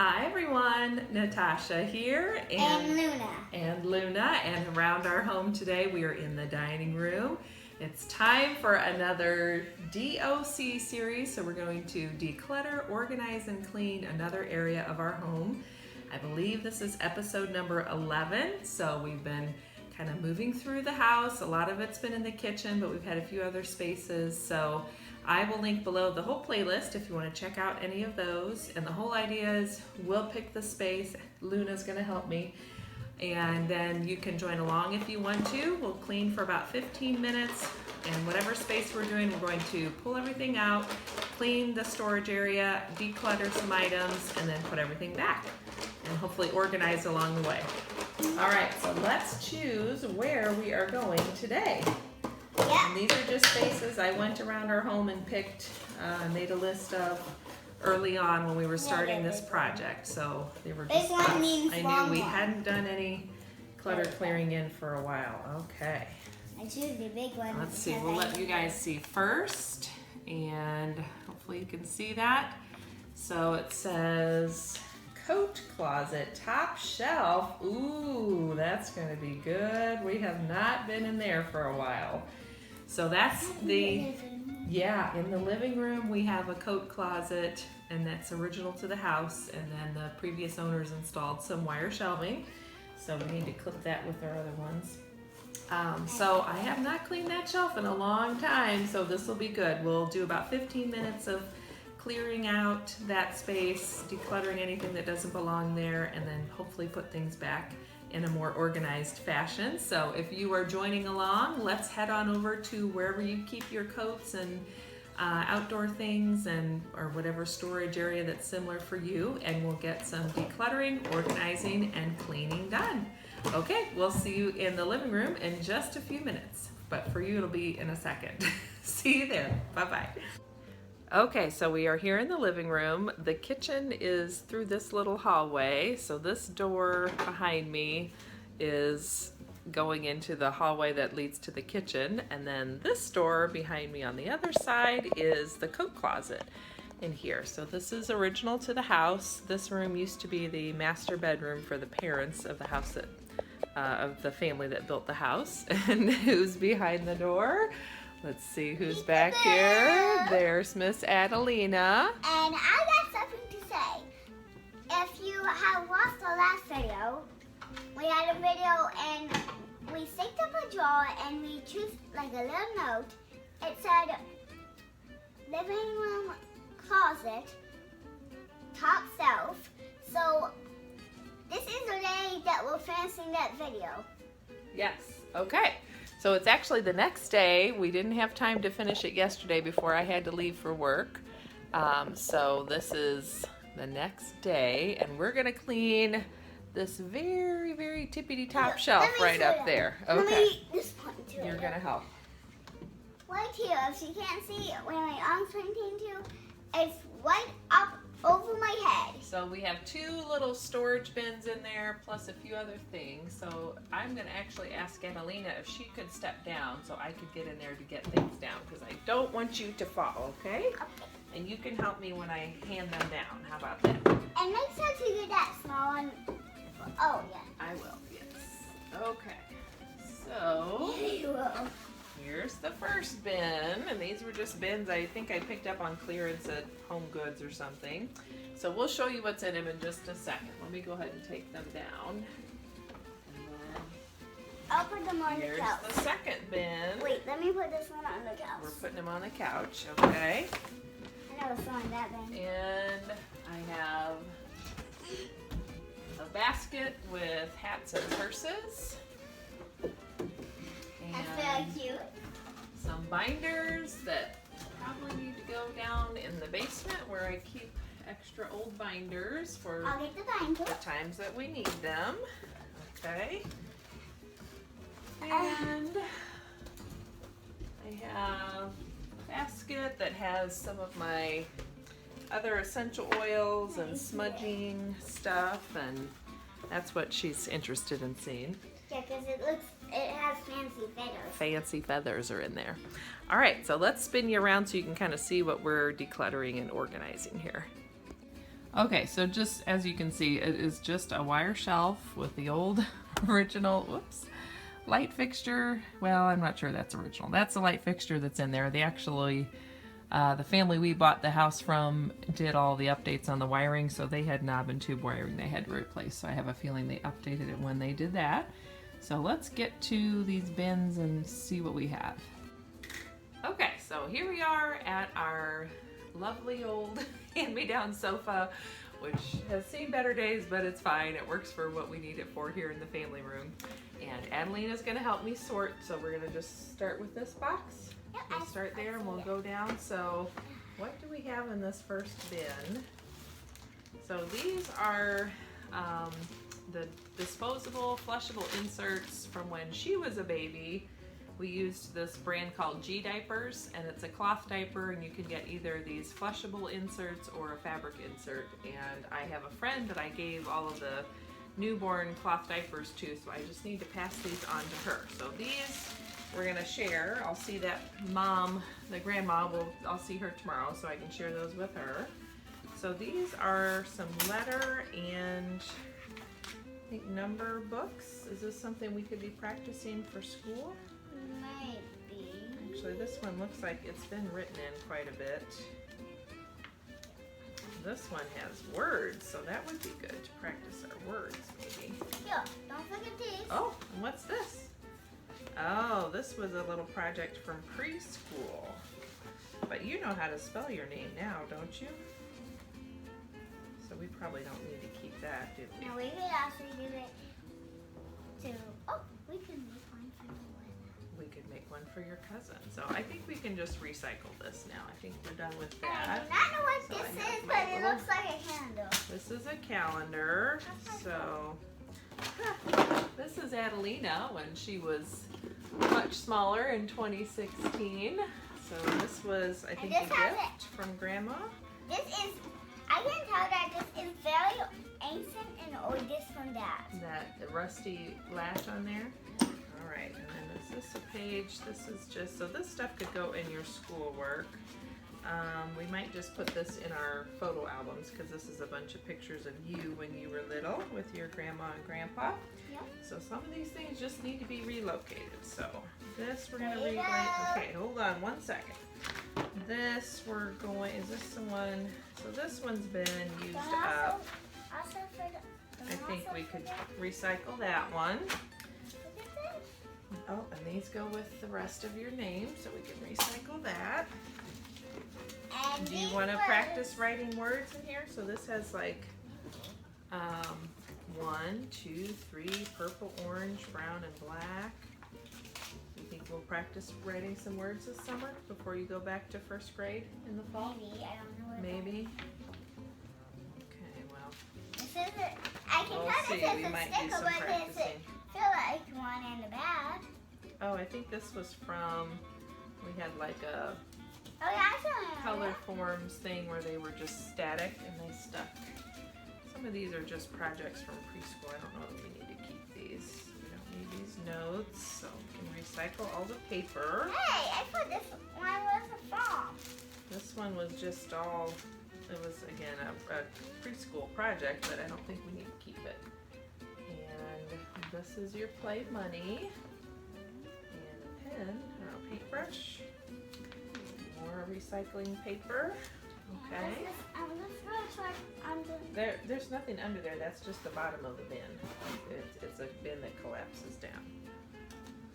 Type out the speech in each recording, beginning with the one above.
Hi everyone, Natasha here And Luna. And around our home today we are in the dining room. It's time for another D.O.C series, so we're going to declutter, organize, and clean another area of our home. I believe this is episode number 11, so we've been kind of moving through the house. A lot of it's been in the kitchen, but we've had a few other spaces, so I will link below the whole playlist if you want to check out any of those. And the whole idea is we'll pick the space. Luna's going to help me. And then you can join along if you want to. We'll clean for about 15 minutes. And whatever space we're doing, we're going to pull everything out, clean the storage area, declutter some items, and then put everything back. And hopefully organize along the way. All right, so let's choose where we are going today. Yeah. And these are just spaces I went around our home and picked, made a list of early on when we were starting this project. So they were just spots. I knew we hadn't done any clutter clearing in for a while. Okay. I choose the big one. Let's see, we'll let you guys see first, and hopefully you can see that. So it says coat closet, top shelf. Ooh, that's gonna be good. We have not been in there for a while. So that's in the living room we have a coat closet, and that's original to the house, and then the previous owners installed some wire shelving, so we need to clip that with our other ones. So I have not cleaned that shelf in a long time, so this will be good. We'll do about 15 minutes of clearing out that space, decluttering anything that doesn't belong there, and then hopefully put things back in a more organized fashion. So if you are joining along, let's head on over to wherever you keep your coats and outdoor things or whatever storage area that's similar for you, and we'll get some decluttering, organizing, and cleaning done. Okay, we'll see you in the living room in just a few minutes, but for you it'll be in a second. See you there. Bye-bye. Okay, so we are here in the living room. The kitchen is through this little hallway. So this door behind me is going into the hallway that leads to the kitchen. And then this door behind me on the other side is the coat closet in here. So this is original to the house. This room used to be the master bedroom for the parents of the house of the family that built the house. And who's behind the door? Let's see who's back here. There's Miss Adelina. And I got something to say. If you have watched the last video, we had a video and we synced up a drawer and we chose like a little note. It said living room closet, top shelf. So this is the day that we're finishing that video. Yes, okay. So it's actually the next day. We didn't have time to finish it yesterday before I had to leave for work. So this is the next day, and we're gonna clean this very, very tippity top shelf right up there. Okay. You're gonna help. Right here, if you can't see it, where my arm's pointing to, it's right up over my head. So we have two little storage bins in there, plus a few other things. So I'm gonna actually ask Adelina if she could step down so I could get in there to get things down, because I don't want you to fall, okay? Okay. And you can help me when I hand them down. How about that? And make sure to get that small one. Oh, yeah. I will, yes. Okay. So You will. here's the first bin, and these were just bins I think I picked up on clearance at Home Goods or something. So we'll show you what's in them in just a second. Let me go ahead and take them down. And I'll put them on then the here's couch. the second bin. Wait, let me put this one on the couch. We're putting them on the couch, okay? I never saw that bin. And I have a basket with hats and purses. That's very cute. Some binders that probably need to go down in the basement where I keep extra old binders for I'll get the binder. the times that we need them. Okay. And I have a basket that has some of my other essential oils and smudging stuff, and that's what she's interested in seeing. Yeah, because it has fancy feathers. Fancy feathers are in there. All right, so let's spin you around so you can kind of see what we're decluttering and organizing here. Okay, so just as you can see, it is just a wire shelf with the old original, whoops, light fixture. Well, I'm not sure that's original. That's the light fixture that's in there. They actually, the family we bought the house from did all the updates on the wiring, so they had knob and tube wiring they had to replace. So I have a feeling they updated it when they did that. So let's get to these bins and see what we have. Okay, so here we are at our lovely old hand-me-down sofa, which has seen better days, but it's fine. It works for what we need it for here in the family room. And Adelina's gonna help me sort, so we're gonna just start with this box. We'll start there and we'll go down. So what do we have in this first bin? So these are the disposable flushable inserts from when she was a baby. We used this brand called G diapers, and it's a cloth diaper, and you can get either these flushable inserts or a fabric insert. And I have a friend that I gave all of the newborn cloth diapers to, so I just need to pass these on to her. So these we're gonna share. I'll see that mom, the grandma, I'll see her tomorrow, so I can share those with her. So these are some letter and I think number books. Is this something we could be practicing for school? Maybe. Actually, this one looks like it's been written in quite a bit. This one has words, so that would be good to practice our words, maybe. Here, don't forget these. Oh, and what's this? Oh, this was a little project from preschool. But you know how to spell your name now, don't you? So we probably don't need to keep that, do we? No, we could also give it to, oh, we can make one for the one. We could make one for your cousin. So I think we can just recycle this now. I think we're done with I that. do not know what So this I have is, my but it little- looks like a candle. This is a calendar. So this is Adelina when she was much smaller in 2016. So this was, I think, a this has gift from Grandma. This is, I can tell that this is very ancient and old, this from that. That the rusty latch on there. All right, and then is this a page? This is just, so this stuff could go in your schoolwork. We might just put this in our photo albums because this is a bunch of pictures of you when you were little with your grandma and grandpa. Yep. So some of these things just need to be relocated. So this we're gonna There you relocate. go. Okay, hold on one second. This we're going, is this the one? So this one's been used up. Also for the, I think we could recycle that one. look at this. Oh, and these go with the rest of your name, so we can recycle that. And Do you these want to were- practice writing words in here? So this has like 1, 2, 3, purple, orange, brown, and black. You think we'll practice writing some words this summer before you go back to first grade in the fall? Maybe, I don't know what Maybe. Okay, well, this is it. I can we'll tell see. this We is a might do sticker, some but it's practicing. feel like one in the back. Oh, I think this was from, we had like a Oh yeah, I saw it. color forms thing where they were just static and they stuck. Some of these are just projects from preschool. I don't know if we need to keep these. We don't need these notes, so we can recycle all the paper. Hey, I thought this one was a phone. This one was just all, it was again a preschool project, but I don't think we need to keep it. And this is your play money. And a pen or a paintbrush. More recycling paper. Okay. I'm just gonna try under. There's nothing under there. That's just the bottom of the bin. It's a bin that collapses down.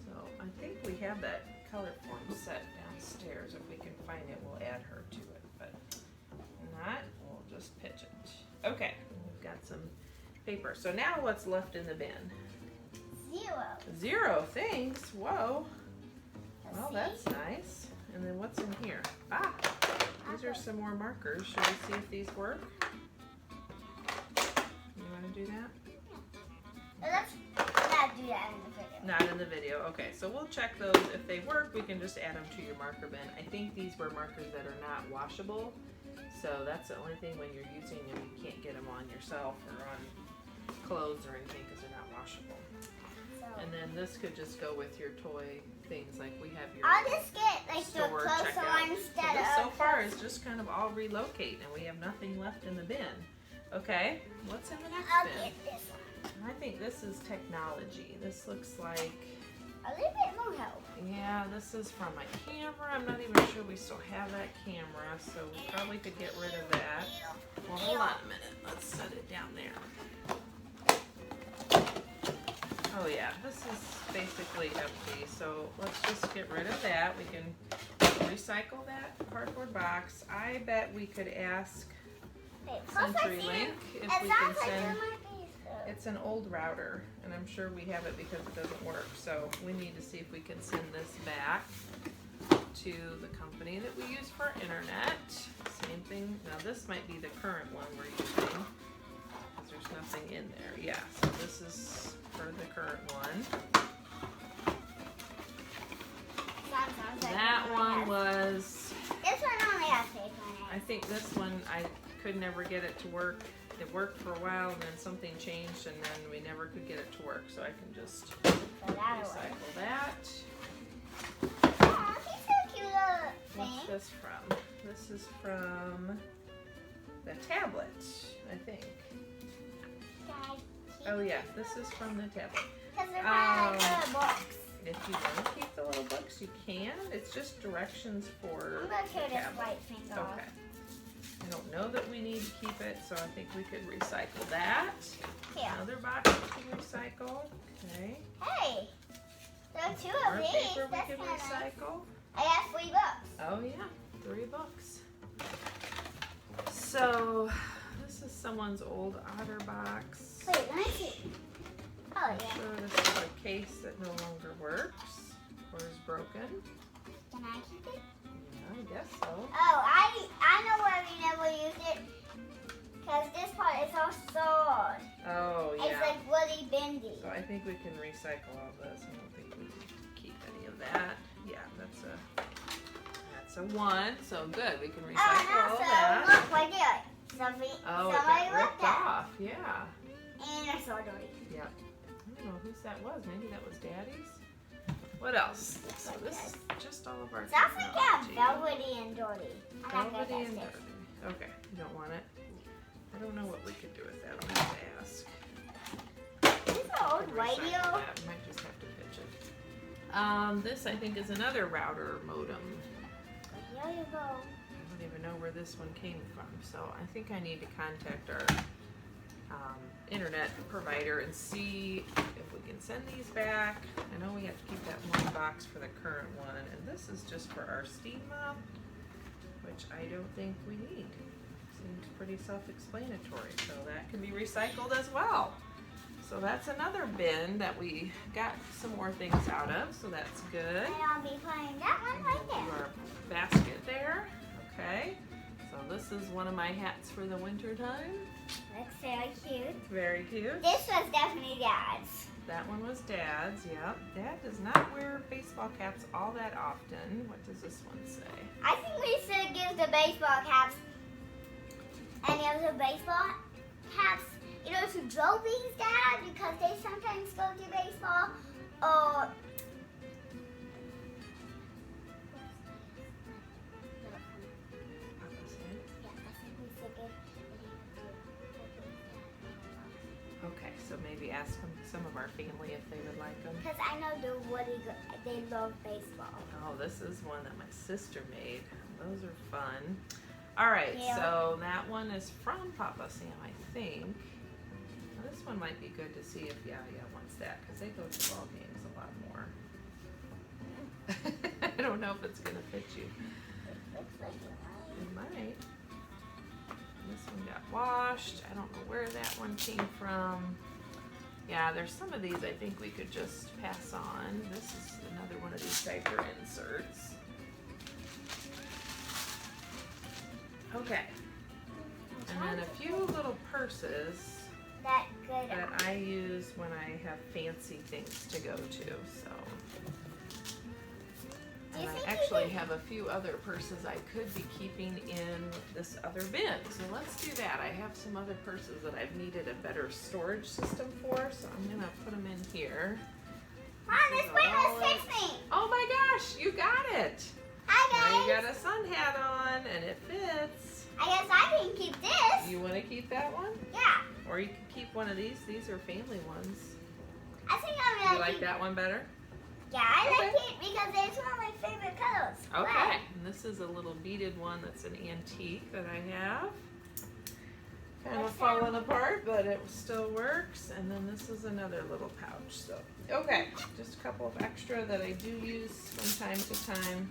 So I think we have that color form set downstairs. If we can find it, we'll add her to it. But if not, we'll just pitch it. Okay, we've got some paper. So now what's left in the bin? 0. 0 things. Whoa. Well, See? that's nice. And then what's in here? Ah, these are some more markers. Should we see if these work? You want to do that? Let's not do that in the video. Not in the video. Okay, so we'll check those. If they work, we can just add them to your marker bin. I think these were markers that are not washable. So that's the only thing when you're using them, you can't get them on yourself or on clothes or anything because they're not washable. So, And then this could just go with your toy things like we have your I'll just get like the store closer checkout. one So instead this of. so far is just kind of all relocate and we have nothing left in the bin. Okay, what's in the next I'll bin? get this one. I think this is technology. This looks like, A little bit more help. yeah, this is from my camera. I'm not even sure we still have that camera, so we probably could get rid of that. Well, hold on a minute. Let's set it down there. Oh yeah, this is basically empty, so let's just get rid of that. We can recycle that cardboard box. I bet we could ask CenturyLink if we can send. It's an old router, and I'm sure we have it because it doesn't work. So we need to see if we can send this back to the company that we use for internet. Same thing. Now this might be the current one we're using because there's nothing in there. Yeah, so this is for the current one. That one was. This one only has paper on I it. think this one I could never get it to work. It worked for a while, and then something changed, and then we never could get it to work. So I can just Throw that away. recycle that. Aw, he's so cute little What's thing. this from? This is from the tablet, I think. Oh yeah, this is from the tablet. Because they're kind of Oh. like little books. If you want to keep the little books, you can. It's just directions for I'm going to tear the this tablet. white thing off. Okay. I don't know that we need to keep it, so I think we could recycle that. Here. Another box we can recycle. Okay. Hey, there are two More of these. paper we That's can kind of nice. recycle. I have 3 books. Oh yeah, 3 books. So this is someone's old Otter box. Wait, let me see. Oh, I'm yeah. sure this is a case that no longer works or is broken. Can I keep it? Yeah, I guess so. Oh, I know why we never use it. Because this part is all sword. Oh It's yeah. like really bendy. So I think we can recycle all this. I don't think we keep any of that. Yeah, that's a 1. So good. We can Oh, recycle and all also, that. look right there. Somebody Oh, it somebody got left ripped that. off. Yeah. And a sword already. Yep. I don't know whose that was. Maybe that was Daddy's. What else? So this is just all of our Sounds like a technology. velvety and dirty. I like that. Velvety and That's dirty. Okay, you don't want it? I don't know what we could do with that. I'll have to ask. This is an old Could recycle radio. that. Might just have to pitch it. This I think is another router modem. Here you go. I don't even know where this one came from, so I think I need to contact our internet provider and see if we can send these back. I know we have to keep that one box for the current one, and this is just for our steam mop, which I don't think we need. Seems pretty self-explanatory, so that can be recycled as well. So that's another bin that we got some more things out of, so that's good. And I'll be putting that one right Do there. our basket there. Okay. So this is one of my hats for the winter time. Looks very cute. Very cute. This was definitely Dad's. That one was Dad's, yep. Dad does not wear baseball caps all that often. What does this one say? I think we should give the baseball caps any of the baseball caps, to Joey's dad because they sometimes go to baseball or Okay, so maybe ask some of our family if they would like them. because I know they love baseball. Oh, this is one that my sister made. Those are fun. All right, Yeah. so that one is from Papa Sam, I think. Now, this one might be good to see if Yaya wants that because they go to ball games a lot more. I don't know if it's gonna fit you. It looks like It might. This one got washed. I don't know where that one came from. Yeah, there's some of these I think we could just pass on. This is another one of these diaper inserts. Okay. And then a few little purses that good. that I use when I have fancy things to go to, so. And I actually have a few other purses I could be keeping in this other bin. So let's do that. I have some other purses that I've needed a better storage system for, so I'm gonna put them in here. Mom, this bin was fix me. Oh my gosh, you got it! Hi Now guys. you got a sun hat on and it fits. I guess I can keep this. You want to keep that one? Yeah. Or you can keep one of these. These are family ones. I think I'm gonna You like keep... that one better? Yeah, I like it because it's one of my favorite colors. Okay. Red. And this is a little beaded one that's an antique that I have. Kind of What's falling apart, but it still works. And then this is another little pouch. So, okay, just a couple of extra that I do use from time to time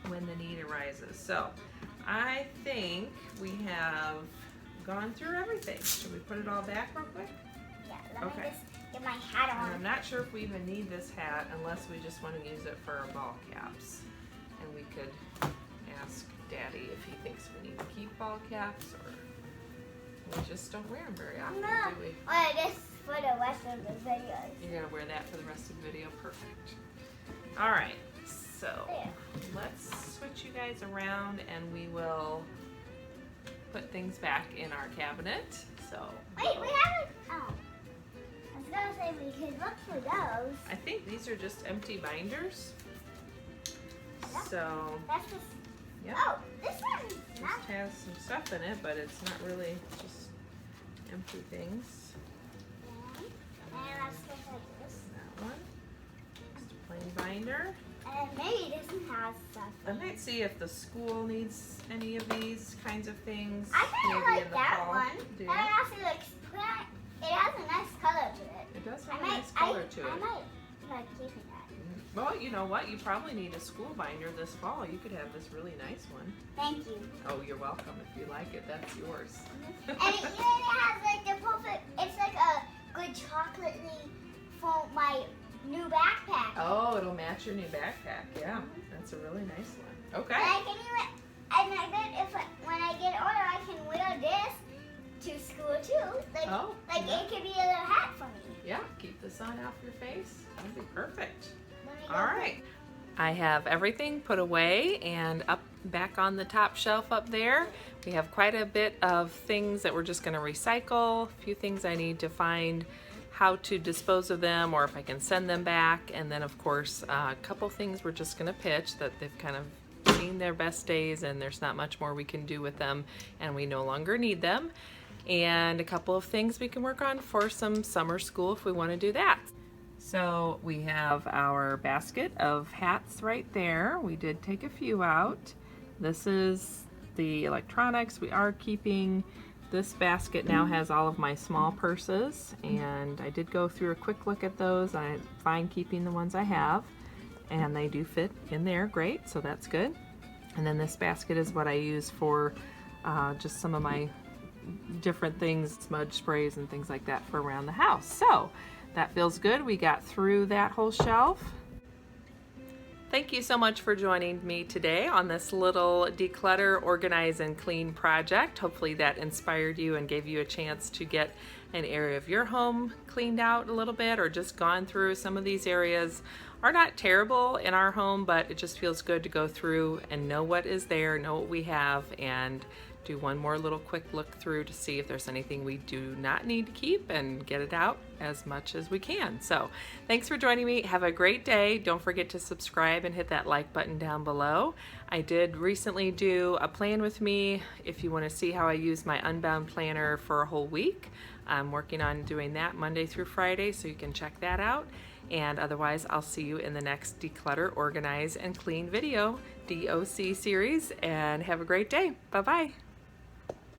when the need arises. So, I think we have gone through everything. Should we put it all back real quick? Yeah, let Okay. me just get my hat And I'm on. not sure if we even need this hat unless we just want to use it for our ball caps. And we could ask Daddy if he thinks we need to keep ball caps or we just don't wear them very often, No. do we? Well, this for the rest of the videos. You're gonna wear that for the rest of the video? Perfect. All right, so There. let's switch you guys around and we will put things back in our cabinet. So Wait, we haven't. Oh. I was gonna say we could look for those. I think these are just empty binders. Yeah. So That's just. yeah. Oh, this one's not. Just has some stuff in it, but it's not really just empty things. And let's look at this. That one, just a plain binder. And maybe this one has stuff. I might see if the school needs any of these kinds of things. I kind of maybe like in the that fall. one. Do you? That one actually looks pretty. It has a nice color to it. It does I have a might, nice color to I it. might like keeping that. Well, you know what? You probably need a school binder this fall. You could have this really nice one. Thank you. Oh, you're welcome. If you like it, that's yours. And it even has like the perfect. It's like a good chocolatey for my new backpack. Oh, it'll match your new backpack. Yeah, that's a really nice one. Okay. And I can even. And I bet when I get older, I can wear this to school too. Like, Oh, like yeah. it could be a little hat for me. Yeah, keep the sun off your face. That'd be perfect. Let me go All right. I have everything put away and up back on the top shelf up there. We have quite a bit of things that we're just going to recycle. A few things I need to find how to dispose of them or if I can send them back. And then of course, a couple things we're just going to pitch that they've kind of seen their best days and there's not much more we can do with them and we no longer need them. And a couple of things we can work on for some summer school if we want to do that. So we have our basket of hats right there. We did take a few out. This is the electronics we are keeping. This basket now has all of my small purses and I did go through a quick look at those. I'm fine keeping the ones I have and they do fit in there great, so that's good. And then this basket is what I use for just some of my different things, smudge sprays and things like that for around the house. So that feels good. We got through that whole shelf. Thank you so much for joining me today on this little Declutter, Organize, and Clean project. Hopefully that inspired you and gave you a chance to get an area of your home cleaned out a little bit or just gone through. Some of these areas are not terrible in our home, but it just feels good to go through and know what is there, know what we have, and do one more little quick look through to see if there's anything we do not need to keep and get it out as much as we can. So thanks for joining me. Have a great day. Don't forget to subscribe and hit that like button down below. I did recently do a plan with me if you want to see how I use my Unbound planner for a whole week. I'm working on doing that Monday through Friday, so you can check that out. And otherwise, I'll see you in the next Declutter, Organize, and Clean video, D.O.C series, and have a great day. Bye-bye.